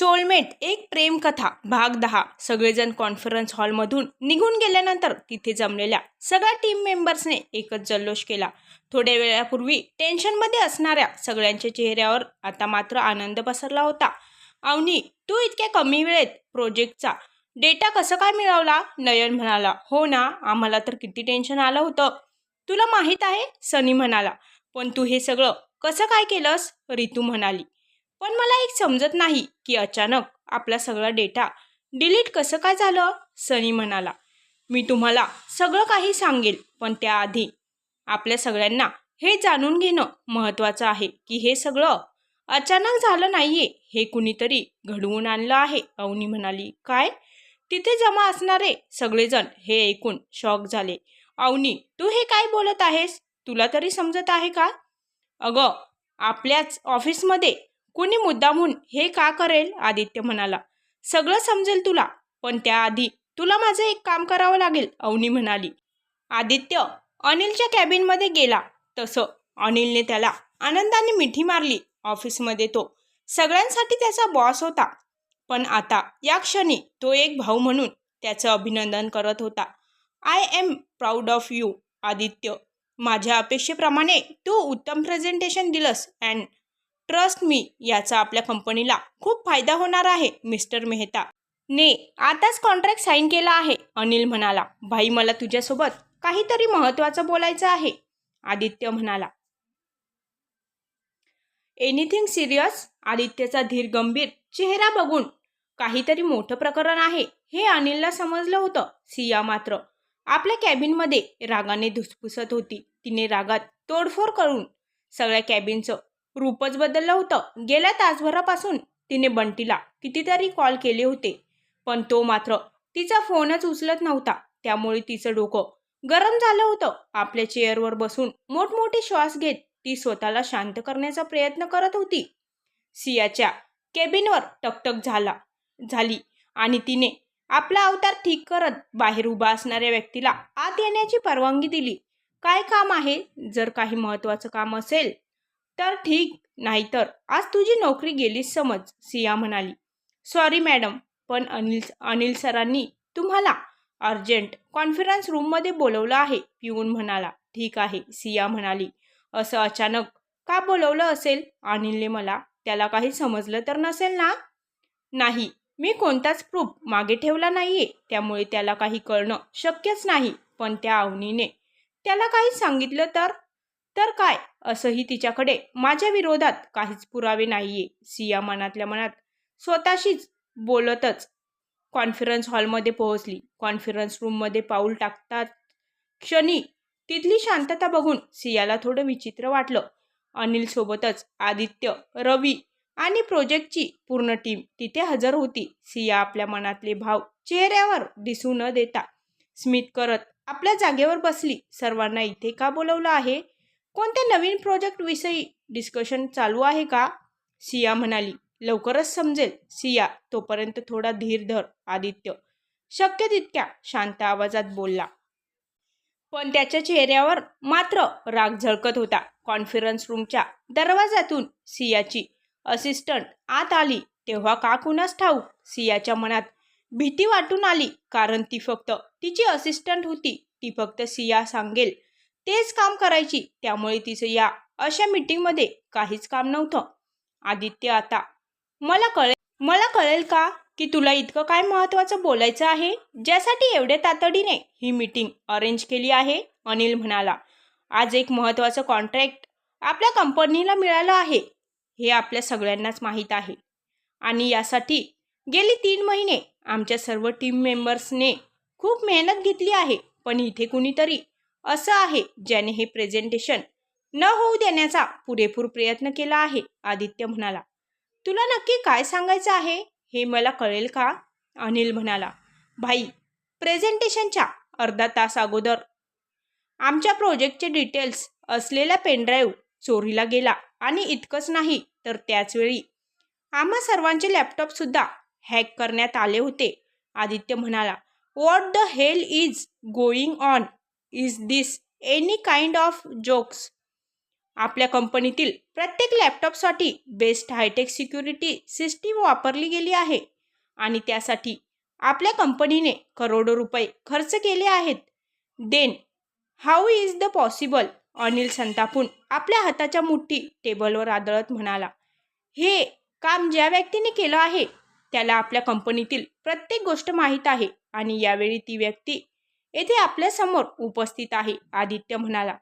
Soulmate एक प्रेमकथा भाग 10. सगळेजण कॉन्फरन्स हॉलमधून निघून गेल्यानंतर तिथे जमलेल्या सगळ्या टीम मेंबर्सने एकच जल्लोष केला. थोड्या वेळापूर्वी टेन्शनमध्ये असणाऱ्या सगळ्यांच्या चेहऱ्यावर आता मात्र आनंद पसरला होता. अवनी, तू इतक्या कमी वेळेत प्रोजेक्टचा डेटा कसं काय मिळवला? नयन म्हणाला. हो ना, आम्हाला तर किती टेन्शन आलं होतं. तुला माहीत आहे, सनी म्हणाला. पण तू हे सगळं कसं काय केलंस? रितू म्हणाली. पण मला एक समजत नाही की अचानक आपला सगळा डेटा डिलीट कसं काय झालं? सनी म्हणाला. मी तुम्हाला सगळं काही सांगेल, पण त्याआधी आपल्या सगळ्यांना हे जाणून घेणं महत्त्वाचं आहे की हे सगळं अचानक झालं नाहीये, हे कुणीतरी घडवून आणलं आहे. अवनी म्हणाली. काय? तिथे जमा असणारे सगळेजण हे ऐकून शॉक झाले. अवनी, तू हे काय बोलत आहेस? तुला तरी समजत आहे का? अगं, आपल्याच ऑफिसमध्ये कुणी मुद्दामून हे का करेल? आदित्य म्हणाला. सगळं समजेल तुला, पण त्याआधी तुला माझं एक काम करावं लागेल, अवनी म्हणाली. आदित्य अनिलच्या कॅबिनमध्ये गेला. तसं अनिलने त्याला आनंदाने मिठी मारली. ऑफिसमध्ये तो सगळ्यांसाठी त्याचा बॉस होता, पण आता या क्षणी तो एक भाऊ म्हणून त्याचं अभिनंदन करत होता. I am proud of you Aditya. माझ्या अपेक्षेप्रमाणे तू उत्तम प्रेझेंटेशन दिलंस अँड ट्रस्ट मी, याचा आपल्या कंपनीला खूप फायदा होणार आहे. मिस्टर मेहता ने आताच कॉन्ट्रॅक्ट साईन केला आहे, अनिल म्हणाला. भाई, मला तुझ्यासोबत काहीतरी महत्त्वाचं बोलायचं आहे, आदित्य म्हणाला. Anything serious? आदित्यचा धीर गंभीर चेहरा बघून काहीतरी मोठं प्रकरण आहे हे अनिलला समजलं होतं. सिया मात्र आपल्या कॅबिनमध्ये रागाने धुसफुसत होती. तिने रागात तोडफोड करून सगळ्या कॅबिनचं रूपच बदललं होतं. गेल्या तासभरापासून तिने बंटीला कितीतरी कॉल केले होते, पण तो मात्र तिचा फोनच उचलत नव्हता. त्यामुळे तिचं डोकं गरम झालं होतं. आपल्या चेअरवर बसून मोठमोठे श्वास घेत ती स्वतःला शांत करण्याचा प्रयत्न करत होती. सियाच्या कॅबिनवर टकटक झाली आणि तिने आपला अवतार ठीक करत बाहेर उभा असणाऱ्या व्यक्तीला आत येण्याची परवानगी दिली. काय काम आहे? जर काही महत्त्वाचं काम असेल तर ठीक, नाहीतर आज तुझी नोकरी गेलीच समज, सिया म्हणाली. सॉरी मॅडम, पण अनिल सरांनी तुम्हाला अर्जंट कॉन्फरन्स रूममध्ये बोलवलं आहे, पिऊन म्हणाला. ठीक आहे, सिया म्हणाली. असं अचानक का बोलवलं असेल? अनिलने मला त्याला काही समजलं तर नसेल ना? नाही, मी कोणताच प्रूफ मागे ठेवला नाहीये, त्यामुळे त्याला काही कळणं शक्यच नाही. पण त्या अवनीने त्याला काही सांगितलं तर काय? असंही तिच्याकडे माझ्या विरोधात काहीच पुरावे नाहीये, सिया मनातल्या मनात स्वतःशीच बोलतच कॉन्फरन्स हॉलमध्ये पोहोचली. कॉन्फरन्स रूममध्ये पाऊल टाकतात क्षणी तिथली शांतता बघून सियाला थोडं विचित्र वाटलं. अनिल सोबतच आदित्य, रवी आणि प्रोजेक्टची पूर्ण टीम तिथे हजर होती. सिया आपल्या मनातले भाव चेहऱ्यावर दिसू न देता स्मित करत आपल्या जागेवर बसली. सर्वांना इथे का बोलवलं आहे? कोणत्या नवीन प्रोजेक्टविषयी डिस्कशन चालू आहे का? सिया म्हणाली. लवकरच समजेल सिया, तोपर्यंत थोडा धीर धर, आदित्य शक्य तितक्या शांत आवाजात बोलला. पण त्याच्या चेहऱ्यावर मात्र राग झळकत होता. कॉन्फरन्स रूमच्या दरवाजातून सियाची असिस्टंट आत आली तेव्हा का कुणास ठाऊक सियाच्या मनात भीती वाटून आली, कारण ती फक्त तिची असिस्टंट होती. ती फक्त सिया सांगेल तेच काम करायची, त्यामुळे तिचं या अशा मीटिंगमध्ये काहीच काम नव्हतं. आदित्य, आता मला कळेल का की तुला इतकं काय महत्त्वाचं बोलायचं आहे, ज्यासाठी एवढ्या तातडीने ही मीटिंग अरेंज केली आहे, अनिल म्हणाला. आज एक महत्त्वाचं कॉन्ट्रॅक्ट आपल्या कंपनीला मिळालं आहे, हे आपल्या सगळ्यांनाच माहीत आहे, आणि यासाठी गेली 3 महिने आमच्या सर्व टीम मेंबर्सने खूप मेहनत घेतली आहे. पण इथे कुणीतरी असं आहे ज्याने हे प्रेझेंटेशन न होऊ देण्याचा पुरेपूर प्रयत्न केला आहे, आदित्य म्हणाला. तुला नक्की काय सांगायचं आहे हे मला कळेल का? अनिल म्हणाला. भाई, प्रेझेंटेशनच्या अर्धा तास अगोदर आमच्या प्रोजेक्टचे डिटेल्स असलेला पेनड्राईव्ह चोरीला गेला, आणि इतकंच नाही तर त्याचवेळी आम्हा सर्वांचे लॅपटॉपसुद्धा हॅक करण्यात आले होते, आदित्य म्हणाला. What the hell is going on? Is this any kind of jokes? आपल्या कंपनीतील प्रत्येक लॅपटॉपसाठी बेस्ट हायटेक सिक्युरिटी सिस्टीम वापरली गेली आहे आणि त्यासाठी आपल्या कंपनीने करोडो रुपये खर्च केले आहेत. Then how is the possible? Anil संतापून आपल्या हाताच्या मुठी टेबलवर आदळत म्हणाला. हे काम ज्या व्यक्तीने केलं आहे त्याला आपल्या कंपनीतील प्रत्येक गोष्ट माहीत आहे आणि यावेळी ती व्यक्ती येथे आपल्यासमोर उपस्थित आहे. आदित्य म्हणाला.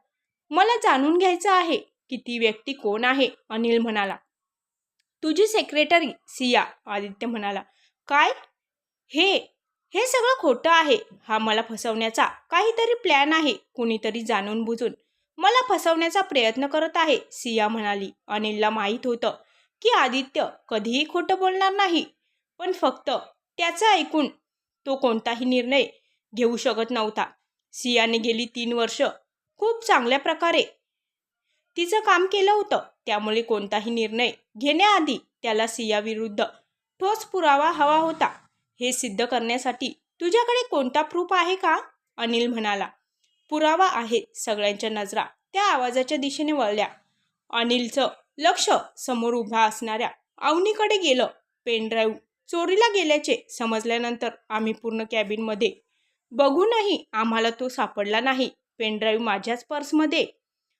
मला जाणून घ्यायचं आहे की ती व्यक्ती कोण आहे? अनिल म्हणाला. तुझी सेक्रेटरी सिया. आदित्य म्हणाला. काय? हे हे सगळं खोटं आहे. हा मला फसवण्याचा काहीतरी प्लॅन आहे. कुणीतरी जाणून बुजून मला फसवण्याचा प्रयत्न करत आहे, सिया म्हणाली. अनिलला माहीत होतं की आदित्य कधीही खोटं बोलणार नाही, पण फक्त त्याचं ऐकून तो कोणताही निर्णय घेऊ शकत नव्हता. सियाने गेली 3 वर्ष खूप चांगल्या प्रकारे तिचं काम केलं होतं, त्यामुळे कोणताही निर्णय घेण्याआधी त्याला सियाविरुद्ध ठोस पुरावा हवा होता. हे सिद्ध करण्यासाठी तुझ्याकडे कोणता प्रूफ आहे का? अनिल म्हणाला. पुरावा आहे. सगळ्यांच्या नजरा त्या आवाजाच्या दिशेने वळल्या. अनिलचं लक्ष समोर उभा असणाऱ्या अवनीकडे गेलं. पेन ड्राईव्ह चोरीला गेल्याचे समजल्यानंतर आम्ही पूर्ण कॅबिनमध्ये बघूनही आम्हाला तो सापडला नाही. पेन ड्राईव्ह माझ्याच पर्समध्ये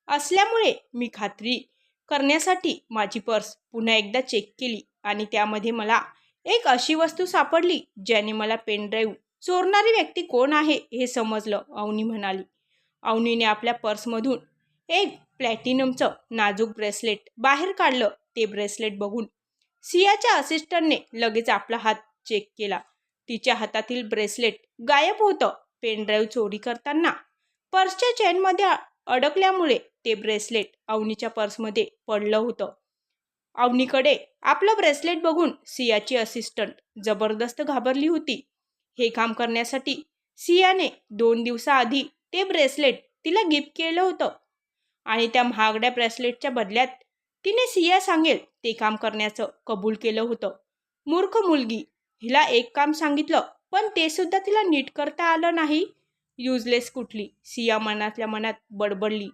असल्यामुळे मी खात्री करण्यासाठी माझी पर्स पुन्हा एकदा चेक केली आणि त्यामध्ये मला एक अशी वस्तू सापडली ज्याने मला पेन ड्राईव्ह चोरणारी व्यक्ती कोण आहे हे समजलं, अवनी म्हणाली. अवनीने आपल्या पर्समधून एक प्लॅटिनमचं नाजूक ब्रेसलेट बाहेर काढलं. ते ब्रेसलेट बघून सियाच्या असिस्टंटने लगेच आपला हात चेक केला. तिच्या हातातील ब्रेसलेट गायब होतं. पेन ड्राईव्ह चोरी करताना पर्सच्या चेनमध्ये अडकल्यामुळे ते ब्रेसलेट अवनीच्या पर्समध्ये पडलं होतं. अवनीकडे आपलं ब्रेसलेट बघून सियाची असिस्टंट जबरदस्त घाबरली होती. हे काम करण्यासाठी सियाने 2 दिवसाआधी ते ब्रेसलेट तिला गिफ्ट केलं होतं आणि त्या महागड्या ब्रेसलेटच्या बदल्यात तिने सिया सांगेल ते काम करण्याचं कबूल केलं होतं. मूर्ख मुलगी. हिला एक काम सांगितलं पण ते सुद्धा तिला नीट करता आलं नाही. युजलेस कुठली, सिया मनातल्या मनात बडबडली.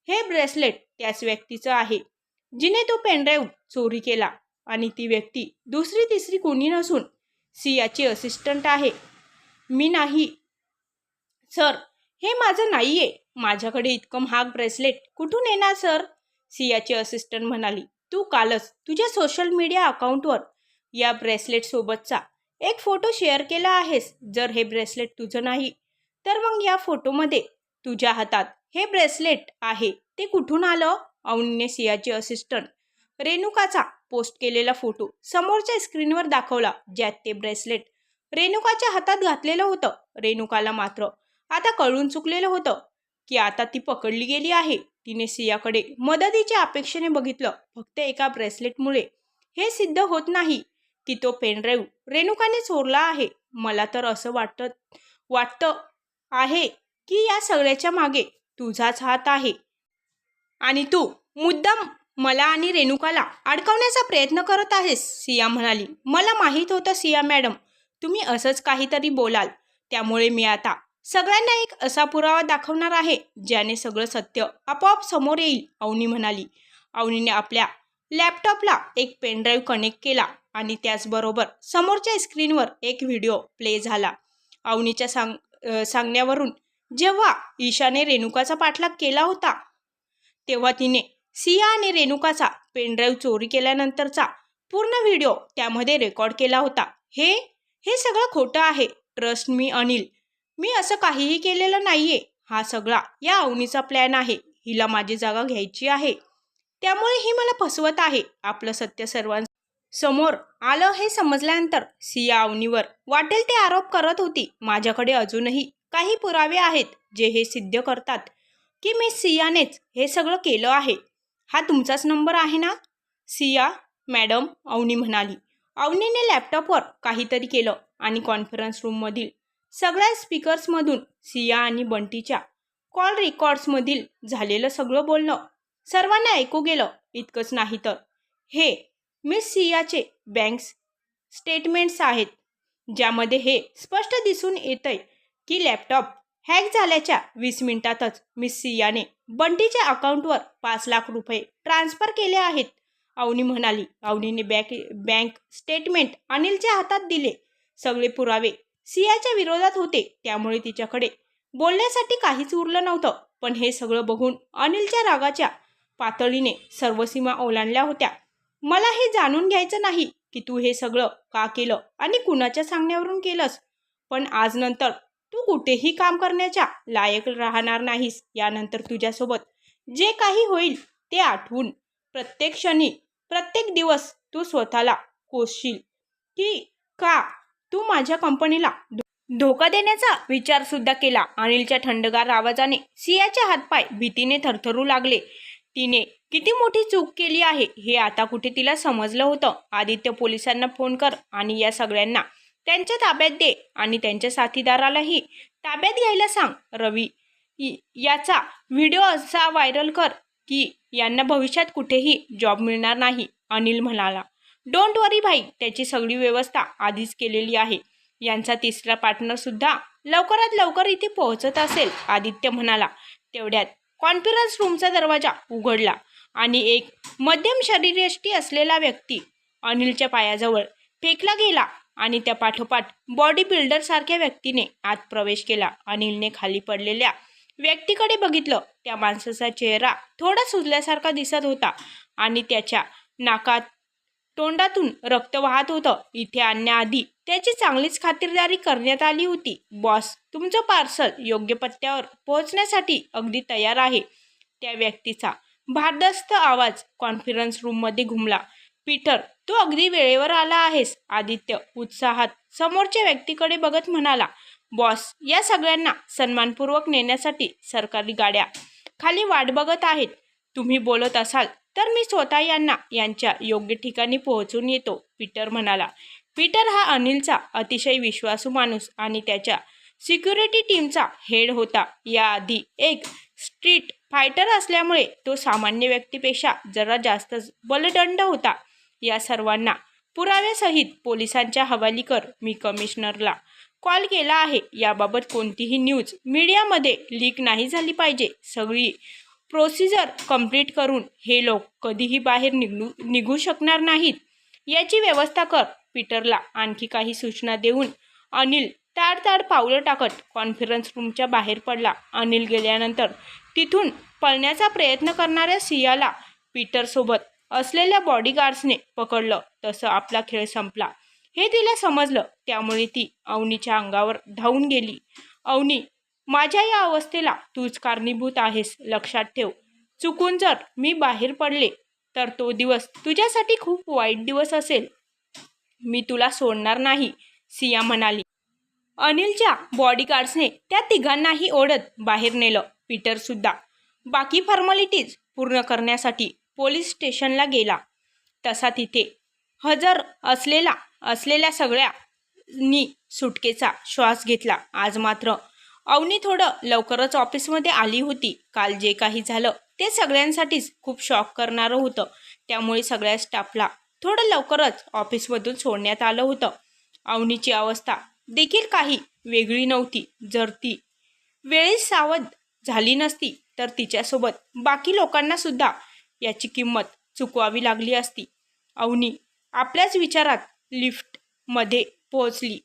हे ब्रेसलेट त्याच व्यक्तीचं आहे जिने तो पेनड्राईव्ह चोरी केला आणि ती व्यक्ती दुसरी तिसरी कोणी नसून सियाची असिस्टंट आहे. मी नाही सर, हे माझं नाहीये. माझ्याकडे इतकं महाग ब्रेसलेट कुठून येणार सर? सियाची असिस्टंट म्हणाली. तू कालच तुझ्या सोशल मीडिया अकाउंटवर या ब्रेसलेट सोबतचा एक फोटो शेअर केला आहेस. जर हे ब्रेसलेट तुझं नाही तर मग या फोटोमध्ये तुझ्या हातात हे ब्रेसलेट आहे ते कुठून आलं? अवनीने सियाची असिस्टंट रेणुकाचा पोस्ट केलेला फोटो समोरच्या स्क्रीनवर दाखवला, ज्यात ते ब्रेसलेट रेणुकाच्या हातात घातलेलं होतं. रेणुकाला मात्र आता कळून चुकलेलं होतं की आता ती पकडली गेली आहे. तिने सियाकडे मदतीच्या अपेक्षेने बघितलं. फक्त एका ब्रेसलेटमुळे हे सिद्ध होत नाही की तो पेनड्राईव्ह रेणुकाने चोरला आहे. मला तर असं वाटतं आहे की या सगळ्याच्या मागे तुझाच हात आहे आणि तू मुद्दाम मला आणि रेणुकाला अडकवण्याचा प्रयत्न करत आहेस, सिया म्हणाली. मला माहीत होतं सिया मॅडम, तुम्ही असंच काहीतरी बोलाल, त्यामुळे मी आता सगळ्यांना एक असा पुरावा दाखवणार आहे ज्याने सगळं सत्य आपोआप समोर येईल, अवनी म्हणाली. अवनीने आपल्या लॅपटॉपला एक पेनड्राईव्ह कनेक्ट केला आणि त्याचबरोबर समोरच्या स्क्रीनवर एक व्हिडिओ प्ले झाला. अवनीच्या सांगण्यावरून जेव्हा ईशाने रेणुकाचा पाठलाग केला होता तेव्हा तिने सिया आणि रेणुकाचा पेनड्राईव्ह चोरी केल्यानंतरचा पूर्ण व्हिडिओ त्यामध्ये रेकॉर्ड केला होता. हे सगळं खोटं आहे. ट्रस्ट मी अनिल, मी असं काहीही केलेलं नाहीये. हा सगळा या अवनीचा प्लॅन आहे. हिला माझी जागा घ्यायची आहे, त्यामुळे ही मला फसवत आहे. आपलं सत्य सर्वांसमोर आलं हे समजल्यानंतर सिया अवनीवर वाटेल ते आरोप करत होती. माझ्याकडे अजूनही काही पुरावे आहेत जे हे सिद्ध करतात की मिस सियानेच हे सगळं केलं आहे. हा तुमचाच नंबर आहे ना सिया मॅडम? अवनी म्हणाली. अवनीने लॅपटॉपवर काहीतरी केलं आणि कॉन्फरन्स रूममधील सगळ्या स्पीकर्समधून सिया आणि बंटीच्या कॉल रेकॉर्ड्समधील झालेलं सगळं बोलणं सर्वांना ऐकू गेलं. इतकंच नाही तर हे मिस सियाचे बँक स्टेटमेंट्स आहेत ज्यामध्ये हे स्पष्ट दिसून येतंय की लॅपटॉप हॅक झाल्याच्या 20 मिनिटातच मिस सियाने बंटीच्या अकाउंटवर 5 लाख रुपये ट्रान्स्फर केले आहेत, अवनी म्हणाली. अवनीने बँक स्टेटमेंट अनिलच्या हातात दिले. सगळे पुरावे सियाच्या विरोधात होते, त्यामुळे तिच्याकडे बोलण्यासाठी काहीच उरलं नव्हतं. पण हे सगळं बघून अनिलच्या रागाच्या पातळीने सर्व सीमा ओलांडल्या होत्या. मला हे जाणून घ्यायचं नाही की तू हे सगळं का केलं आणि कुणाच्या सांगण्यावरून केलंस, पण आज नंतर तू कुठेही काम करण्याच्या लायक राहणार नाहीस. यानंतर तुझ्यासोबत जे काही होईल ते आठवून प्रत्येक क्षणी प्रत्येक दिवस तू स्वतःला कोसशील की का तू माझ्या कंपनीला धोका देण्याचा विचार सुद्धा केला. अनिलच्या थंडगार आवाजाने सियाचे हातपाय भीतीने थरथरू लागले. तिने किती मोठी चूक केली आहे हे आता कुठे तिला समजलं होतं. आदित्य, पोलिसांना फोन कर आणि या सगळ्यांना त्यांच्या ताब्यात दे आणि त्यांच्या साथीदारालाही ताब्यात घ्यायला सांग. रवी याचा व्हिडिओ असा व्हायरल कर की यांना भविष्यात कुठेही जॉब मिळणार नाही, अनिल म्हणाला. डोंट वरी भाई, त्याची सगळी व्यवस्था आधीच केलेली आहे. यांचा तिसरा पार्टनर सुद्धा लवकरात लवकर इथे पोहोचत असेल, आदित्य म्हणाला. तेवढ्यात कॉन्फरन्स रूमचा दरवाजा उघडला आणि एक मध्यम शरीरयष्टी असलेला व्यक्ती अनिलच्या पायाजवळ फेकला गेला आणि त्या पाठोपाठ बॉडी बिल्डर सारख्या व्यक्तीने आत प्रवेश केला. अनिलने खाली पडलेल्या व्यक्तीकडे बघितलं. त्या माणसाचा चेहरा थोडा सुजल्यासारखा दिसत होता आणि त्याच्या नाकात तोंडातून रक्त वाहत होतं. इथे आणण्याआधी त्याची चांगलीच खातिरदारी करण्यात आली होती. बॉस, तुमचं पार्सल योग्य पत्त्यावर पोहोचण्यासाठी अगदी तयार आहे, त्या व्यक्तीचा भारदस्त आवाज कॉन्फरन्स रूममध्ये घुमला. पीटर, तू अगदी वेळेवर आला आहेस, आदित्य उत्साहात समोरच्या व्यक्तीकडे बघत म्हणाला. बॉस, या सगळ्यांना सन्मानपूर्वक नेण्यासाठी सरकारी गाड्या खाली वाट बघत आहेत. तुम्ही बोलत असाल तर मी स्वतः यांना यांच्या योग्य ठिकाणी पोहोचून येतो, पीटर म्हणाला. पीटर हा अनिलचा अतिशय विश्वासू माणूस आणि त्याच्या सिक्युरिटी टीमचा हेड होता. याआधी एक स्ट्रीट फायटर असल्यामुळे तो सामान्य व्यक्तीपेक्षा जरा जास्तच बलदंड होता. या सर्वांना पुराव्यासहित पोलिसांच्या हवाली कर. मी कमिशनरला कॉल केला आहे. याबाबत कोणतीही न्यूज मीडियामध्ये लीक नाही झाली पाहिजे. सगळी प्रोसिजर कंप्लीट करून हे लोक कधीही बाहेर निघू शकणार नाहीत याची व्यवस्था कर. पीटरला आणखी काही सूचना देऊन अनिल ताडताड पावलं टाकत कॉन्फरन्स रूमच्या बाहेर पडला. अनिल गेल्यानंतर तिथून पळण्याचा प्रयत्न करणाऱ्या सियाला पीटरसोबत असलेल्या बॉडीगार्ड्सने पकडलं. तसं आपला खेळ संपला हे तिला समजलं. त्यामुळे ती अवनीच्या अंगावर धावून गेली. अवनी, माझ्या या अवस्थेला तूच कारणीभूत आहेस. लक्षात ठेव, चुकून जर मी बाहेर पडले तर तो दिवस तुझ्यासाठी खूप वाईट दिवस असेल. मी तुला सोडणार नाही, सिया म्हणाली. अनिलच्या बॉडीगार्ड्सने त्या तिघांनाही ओढत बाहेर नेलं. पीटरसुद्धा बाकी फॉर्मॅलिटीज पूर्ण करण्यासाठी पोलीस स्टेशनला गेला. तसा तिथे हजर असलेल्या सगळ्यांनी सुटकेचा श्वास घेतला. आज मात्र अवनी थोडं लवकरच ऑफिसमध्ये आली होती. काल जे काही झालं ते सगळ्यांसाठीच खूप शॉक करणारं होतं. त्यामुळे सगळ्या स्टाफला थोडं लवकरच ऑफिसमधून सोडण्यात आलं होतं. अवनीची अवस्था देखील काही वेगळी नव्हती. जर ती वेळेस सावध झाली नसती तर तिच्यासोबत बाकी लोकांना सुद्धा याची किंमत चुकवावी लागली असती. अवनी आपल्याच विचारात लिफ्टमध्ये पोहोचली.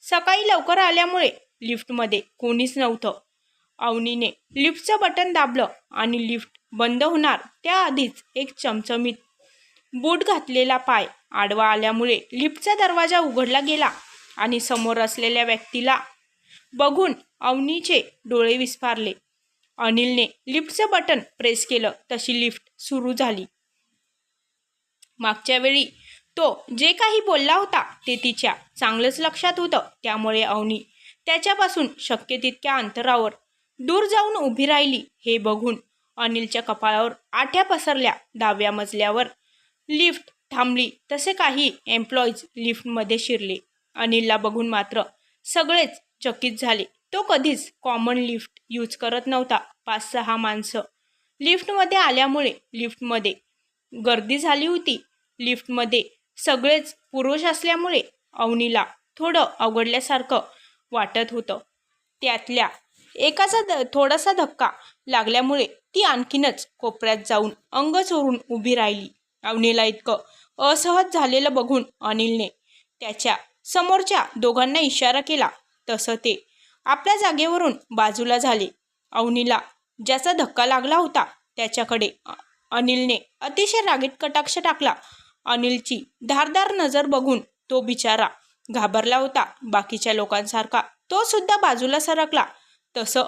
सकाळी लवकर आल्यामुळे लिफ्टमध्ये कोणीच नव्हतं. अवनीने लिफ्टचं बटन दाबलं आणि लिफ्ट बंद होणार त्याआधीच एक चमचमीत बूट घातलेला पाय आडवा आल्यामुळे लिफ्टचा दरवाजा उघडला गेला आणि समोर असलेल्या व्यक्तीला बघून अवनीचे डोळे विस्फारले. अनिलने लिफ्टचं बटन प्रेस केलं तशी लिफ्ट सुरू झाली. मागच्या वेळी तो जे काही बोलला होता ते तिच्या चांगलंच लक्षात होतं. त्यामुळे अवनी त्याच्यापासून शक्य तितक्या अंतरावर दूर जाऊन उभी राहिली. हे बघून अनिलच्या कपाळावर आठ्या पसरल्या. 10व्या मजल्यावर लिफ्ट थांबली तसे काही एम्प्लॉईज लिफ्टमध्ये शिरले. अनिलला बघून मात्र सगळेच चकित झाले. तो कधीच कॉमन लिफ्ट यूज करत नव्हता. 5-6 माणसं लिफ्टमध्ये आल्यामुळे लिफ्टमध्ये गर्दी झाली होती. लिफ्टमध्ये सगळेच पुरुष असल्यामुळे अवनीला थोडं अवघडल्यासारखं वाटत होतं. त्यातल्या थोडासा धक्का लागल्यामुळे ती आणखीनच कोपऱ्यात जाऊन अंग चोरून उभी राहिली. अवनीला इतकं असहज झालेलं बघून अनिलने त्याच्या समोरच्या दोघांना इशारा केला. तसं ते आपल्या जागेवरून बाजूला झाले. अवनीला ज्याचा धक्का लागला होता त्याच्याकडे अनिलने अतिशय रागीट कटाक्ष टाकला. अनिलची धारदार नजर बघून तो बिचारा घाबरला होता. बाकीच्या लोकांसारखा तो सुद्धा बाजूला सरकला. तसं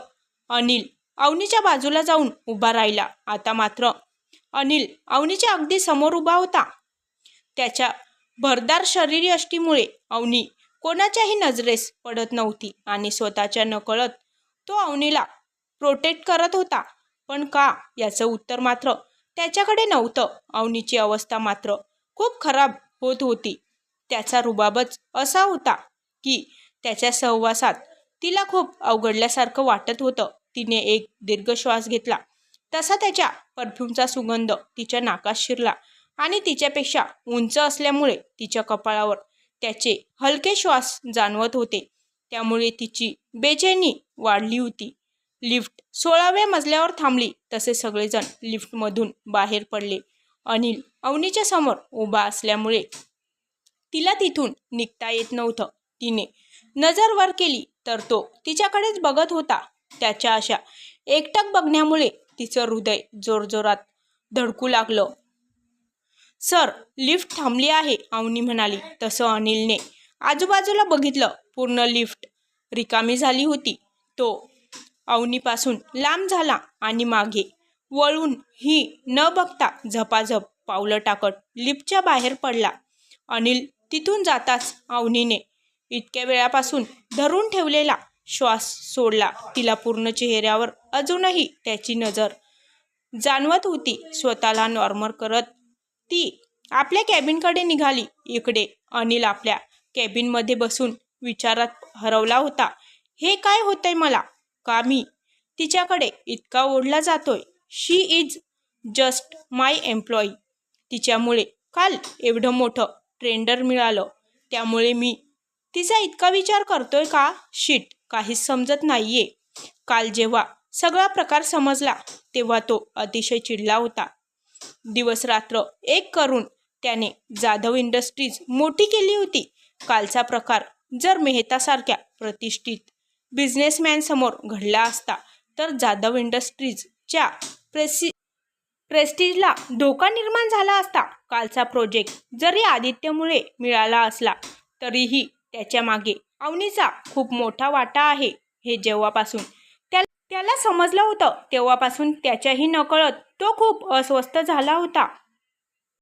अनिल अवनीच्या बाजूला जाऊन उभा राहिला. आता मात्र अनिल अवनीच्या अगदी समोर उभा होता. त्याच्या भरदार शरीरयष्टीमुळे अवनी कोणाच्याही नजरेस पडत नव्हती आणि स्वतःच्या नकळत तो अवनीला प्रोटेक्ट करत होता. पण का, याचं उत्तर मात्र त्याच्याकडे नव्हतं. अवनीची अवस्था मात्र खूप खराब होत होती. त्याचा रुबाबच असा होता की त्याच्या सहवासात तिला खूप अवघडल्यासारखं वाटत होतं. तिने एक दीर्घ श्वास घेतला. तसा त्याच्या परफ्यूमचा सुगंध तिच्या नाकात शिरला आणि तिच्यापेक्षा उंच असल्यामुळे तिच्या कपाळावर त्याचे हलके श्वास जाणवत होते. त्यामुळे तिची बेचैनी वाढली होती. लिफ्ट 16व्या मजल्यावर थांबली. तसे सगळेजण लिफ्टमधून बाहेर पडले. अनिल अवनीच्या समोर उभा असल्यामुळे तिला तिथून निघता येत नव्हतं. तिने नजर वर केली तर तो तिच्याकडेच बघत होता. त्याच्या अशा एकटक बघण्यामुळे तिचं हृदय जोरजोरात धडकू लागलं. सर, लिफ्ट थांबली आहे, अवनी म्हणाली. तसं अनिलने आजूबाजूला बघितलं. पूर्ण लिफ्ट रिकामी झाली होती. तो अवनीपासून लांब झाला आणि मागे वळून ही न बघता झपाझप पावलं टाकत लिफ्टच्या बाहेर पडला. अनिल तिथून जाताच अवनीने इतक्या वेळापासून धरून ठेवलेला श्वास सोडला. तिला पूर्ण चेहऱ्यावर अजूनही त्याची नजर जाणवत होती. स्वतःला नॉर्मल करत ती आपल्या कॅबिनकडे निघाली. इकडे अनिल आपल्या कॅबिनमध्ये बसून विचारात हरवला होता. हे काय होतंय मला? का मी तिच्याकडे इतका ओढला जातोय? शी इज जस्ट माय एम्प्लॉई. तिच्यामुळे काल एवढं मोठं टेंडर मिळालं, त्यामुळे मी तिचा इतका विचार करतोय का? शिट, काहीच समजत नाहीये. काल जेव्हा सगळा प्रकार समजला तेव्हा तो अतिशय चिडला होता. दिवस रात्र एक करून त्याने जाधव इंडस्ट्रीज मोठी केली होती. कालचा प्रकार जर मेहतासारख्या प्रतिष्ठित बिझनेसमॅनसमोर घडला असता तर जाधव इंडस्ट्रीजच्या प्रेस्टिजला धोका निर्माण झाला असता. कालचा प्रोजेक्ट जरी आदित्यमुळे मिळाला असला तरीही त्याच्या मागे अवनीचा खूप मोठा वाटा आहे. हे जेव्हापासून त्याला समजलं होतं तेव्हापासून त्याच्याही नकळत तो खूप अस्वस्थ झाला होता.